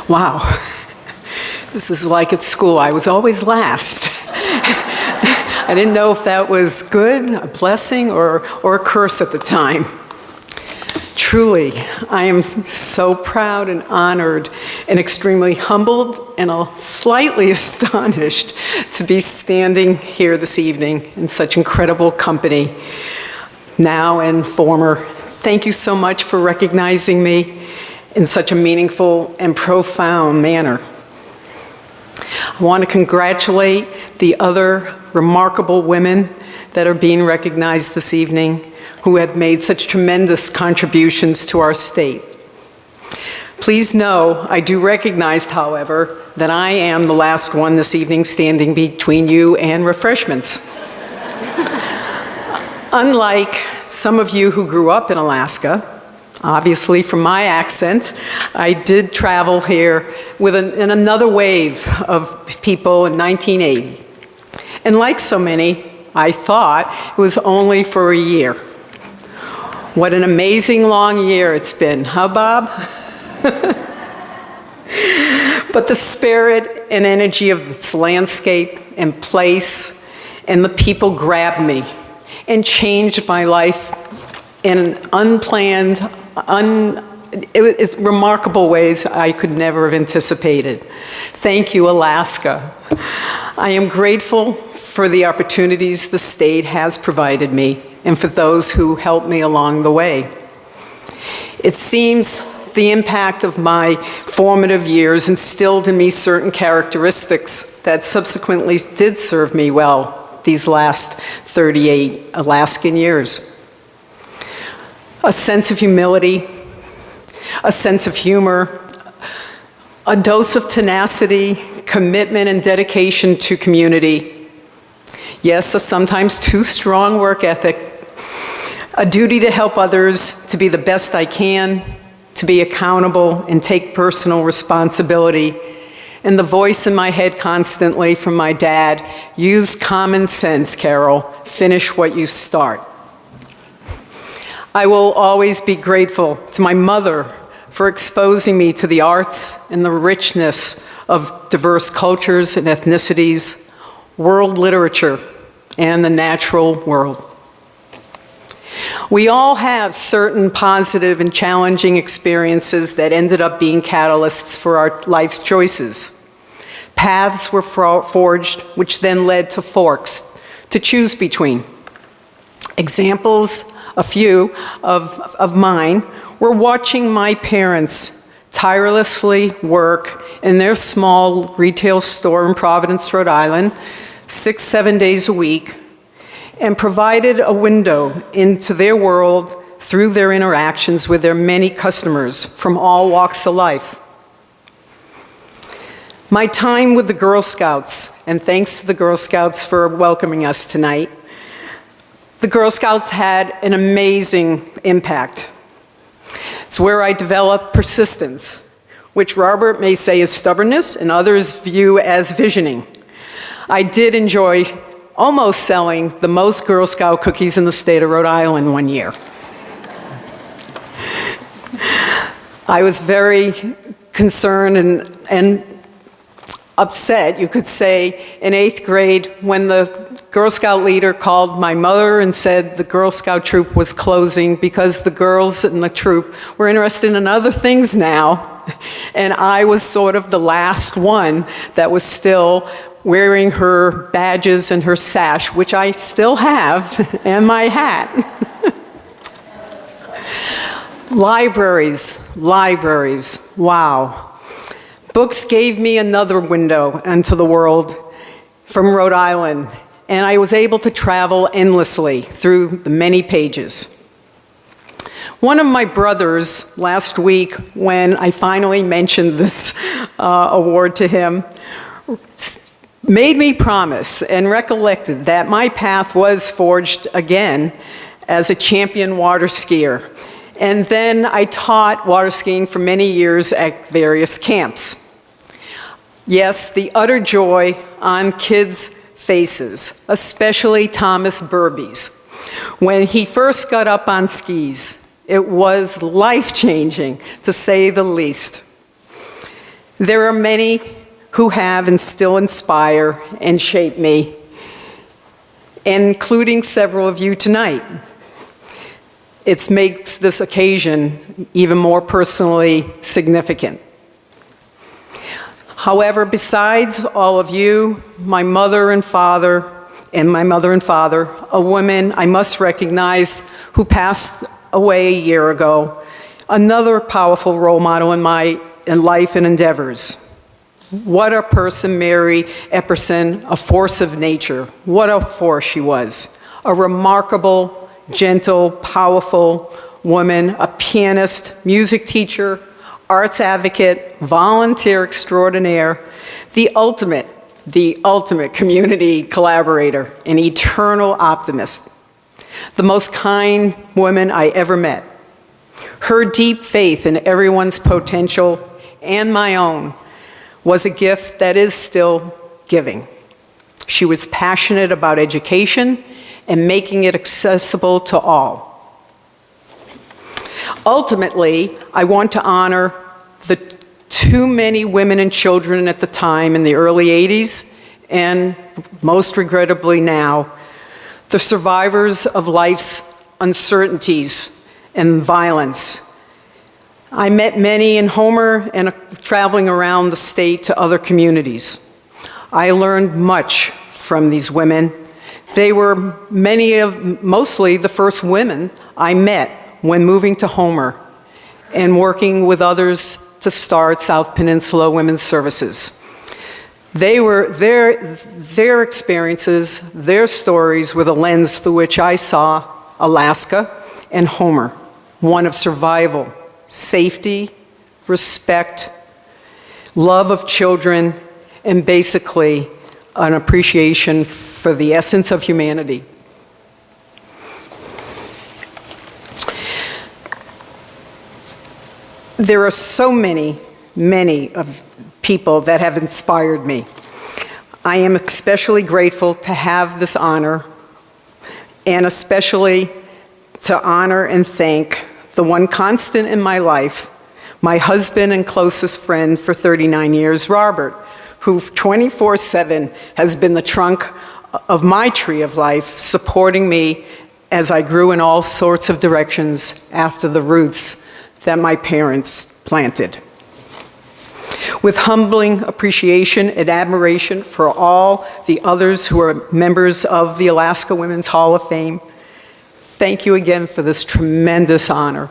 Wow, this is like at school. I was always last. I didn't know if that was good, a blessing, or a curse at the time. Truly, I am so proud and honored and extremely humbled and slightly astonished to be standing here this evening in such incredible company, now and former. Thank you so much for recognizing me in such a meaningful and profound manner. I want to congratulate the other remarkable women that are being recognized this evening who have made such tremendous contributions to our state. Please know, I do recognize, however, that I am the last one this evening standing between you and refreshments. Unlike some of you who grew up in Alaska, obviously from my accent, I did travel here with in another wave of people in 1980. And like so many, I thought it was only for a year. What an amazing long year it's been, huh, Bob? But the spirit and energy of its landscape and place and the people grabbed me and changed my life in unplanned, remarkable ways I could never have anticipated. Thank you, Alaska. I am grateful for the opportunities the state has provided me and for those who helped me along the way. It seems the impact of my formative years instilled in me certain characteristics that subsequently did serve me well these last 38 Alaskan years. A sense of humility, a sense of humor, a dose of tenacity, commitment, and dedication to community. Yes, a sometimes too strong work ethic, a duty to help others, to be the best I can, to be accountable and take personal responsibility, and the voice in my head constantly from my dad, use common sense, Carol, finish what you start. I will always be grateful to my mother for exposing me to the arts and the richness of diverse cultures and ethnicities, world literature, and the natural world. We all have certain positive and challenging experiences that ended up being catalysts for our life's choices. Paths were forged, which then led to forks to choose between. Examples, a few of mine, were watching my parents tirelessly work in their small retail store in Providence, Rhode Island, 6-7 days a week, and provided a window into their world through their interactions with their many customers from all walks of life. My time with the Girl Scouts, and thanks to the Girl Scouts for welcoming us tonight, the Girl Scouts had an amazing impact. It's where I developed persistence, which Robert may say is stubbornness and others view as visioning. I did enjoy almost selling the most Girl Scout cookies in the state of Rhode Island one year. I was very concerned and upset, you could say, in 8th grade when the Girl Scout leader called my mother and said the Girl Scout troop was closing because the girls in the troop were interested in other things now, and I was sort of the last one that was still wearing her badges and her sash, which I still have, and my hat. Libraries, wow. Books gave me another window into the world from Rhode Island, and I was able to travel endlessly through the many pages. One of my brothers last week, when I finally mentioned this award to him, made me promise and recollected that my path was forged again as a champion water skier. And then I taught water skiing for many years at various camps. Yes, the utter joy on kids' faces, especially Thomas Burby's. When he first got up on skis, it was life-changing, to say the least. There are many who have and still inspire and shape me, including several of you tonight. It makes this occasion even more personally significant. However, besides all of you, my mother and father, a woman I must recognize who passed away a year ago, another powerful role model in my life and endeavors. What a person, Mary Epperson, a force of nature. What a force she was. A remarkable, gentle, powerful woman, a pianist, music teacher, arts advocate, volunteer extraordinaire, the ultimate community collaborator, an eternal optimist, the most kind woman I ever met. Her deep faith in everyone's potential and my own was a gift that is still giving. She was passionate about education and making it accessible to all. Ultimately, I want to honor the too many women and children at the time in the early 80s, and most regrettably now, the survivors of life's uncertainties and violence. I met many in Homer and traveling around the state to other communities. I learned much from these women. They were mostly the first women I met when moving to Homer and working with others to start South Peninsula Women's Services. Their experiences, their stories were the lens through which I saw Alaska and Homer, one of survival, safety, respect, love of children, and basically an appreciation for the essence of humanity. There are so many of people that have inspired me. I am especially grateful to have this honor, and especially to honor and thank the one constant in my life, my husband and closest friend for 39 years, Robert, who 24/7 has been the trunk of my tree of life, supporting me as I grew in all sorts of directions after the roots that my parents planted. With humbling appreciation and admiration for all the others who are members of the Alaska Women's Hall of Fame, thank you again for this tremendous honor.